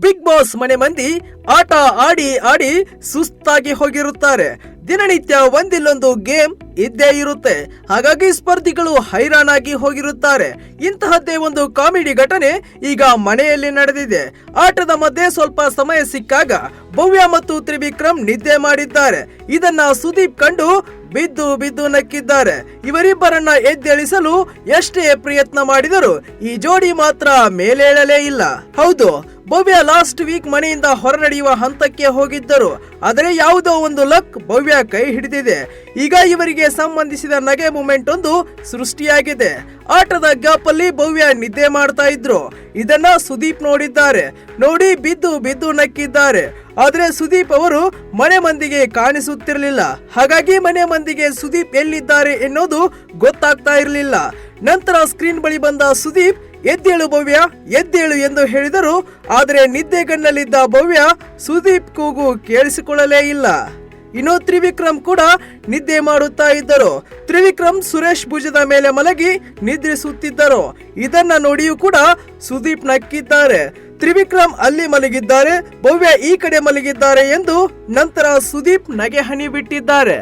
Big boss ಮನೆ ಮಂದಿ ಆಟ ಆಡಿ ಆಡಿ ಸುಸ್ತಾಗಿ ಹೋಗಿರುತ್ತಾರೆ. ದಿನನಿತ್ಯ ಒಂದಿಲ್ಲೊಂದು ಗೇಮ್ ಇದ್ದೇ ಇರುತ್ತೆ. ಹಾಗಾಗಿ ಸ್ಪರ್ಧಿಗಳು ಹೈರಾಣಾಗಿ ಹೋಗಿರುತ್ತಾರೆ. ಇಂತಹದ್ದೇ ಒಂದು ಕಾಮಿಡಿ ಘಟನೆ ಈಗ ಮನೆಯಲ್ಲಿ ನಡೆದಿದೆ. ಆಟದ ಮಧ್ಯೆ ಸ್ವಲ್ಪ ಸಮಯ ಸಿಕ್ಕಾಗ ಭವ್ಯ ಮತ್ತು ತ್ರಿವಿಕ್ರಮ್ ನಿದ್ದೆ ಮಾಡಿದ್ದಾರೆ. ಇದನ್ನ ಸುದೀಪ್ ಕಂಡು ಬಿದ್ದು ಬಿದ್ದು ನಕ್ಕಿದ್ದಾರೆ. ಇವರಿಬ್ಬರನ್ನ ಎದ್ದೇಳಿಸಲು ಎಷ್ಟೇ ಪ್ರಯತ್ನ ಮಾಡಿದರೂ ಈ ಜೋಡಿ ಮಾತ್ರ ಮೇಲೇಳಲೇ ಇಲ್ಲ. ಹೌದು, ಭವ್ಯ ಲಾಸ್ಟ್ ವೀಕ್ ಮನೆಯಿಂದ ಹೊರನಡೆಯುವ ಹಂತಕ್ಕೆ ಹೋಗಿದ್ದರು. ಆದರೆ ಯಾವುದೋ ಒಂದು ಲಕ್ ಭವ್ಯ ಕೈ ಹಿಡಿದಿದೆ. ಈಗ ಇವರಿಗೆ ಸಂಬಂಧಿಸಿದ ನಗೆ ಮೂಮೆಂಟ್ ಒಂದು ಸೃಷ್ಟಿಯಾಗಿದೆ. ಆಟದ ಗ್ಯಾಪ್ ಅಲ್ಲಿ ಭವ್ಯ ನಿದ್ದೆ ಮಾಡ್ತಾ ಇದ್ರು. ಇದನ್ನ ಸುದೀಪ್ ನೋಡಿದ್ದಾರೆ. ನೋಡಿ ಬಿದ್ದು ಬಿದ್ದು ನಕ್ಕಿದ್ದಾರೆ. ಆದ್ರೆ ಸುದೀಪ್ ಅವರು ಮನೆ ಮಂದಿಗೆ ಕಾಣಿಸುತ್ತಿರಲಿಲ್ಲ. ಹಾಗಾಗಿ ಮನೆ ಮಂದಿಗೆ ಸುದೀಪ್ ಎಲ್ಲಿದ್ದಾರೆ ಎನ್ನುವುದು ಗೊತ್ತಾಗ್ತಾ ಇರಲಿಲ್ಲ. ನಂತರ ಸ್ಕ್ರೀನ್ ಬಳಿ ಬಂದ ಸುದೀಪ್ ಎದ್ದೇಳು ಭವ್ಯ ಎದ್ದೇಳು ಎಂದು ಹೇಳಿದರು. ಆದರೆ ನಿದ್ದೆಗಣ್ಣಲ್ಲಿದ್ದ ಭವ್ಯ ಸುದೀಪ್ ಕೂಗು ಕೇಳಿಸಿಕೊಳ್ಳಲೇ ಇಲ್ಲ. ಇನ್ನು ತ್ರಿವಿಕ್ರಮ್ ಕೂಡ ನಿದ್ದೆ ಮಾಡುತ್ತಾ ಇದ್ದರು. ತ್ರಿವಿಕ್ರಮ್ ಸುರೇಶ್ ಭುಜದ ಮೇಲೆ ಮಲಗಿ ನಿದ್ರಿಸುತ್ತಿದ್ದರು. ಇದನ್ನ ನೋಡಿಯೂ ಕೂಡ ಸುದೀಪ್ ನಕ್ಕಿದ್ದಾರೆ. ತ್ರಿವಿಕ್ರಮ್ ಅಲ್ಲಿ ಮಲಗಿದ್ದಾರೆ, ಭವ್ಯ ಈ ಕಡೆ ಮಲಗಿದ್ದಾರೆ ಎಂದು ನಂತರ ಸುದೀಪ್ ನಗೆ ಹನಿ ಬಿಟ್ಟಿದ್ದಾರೆ.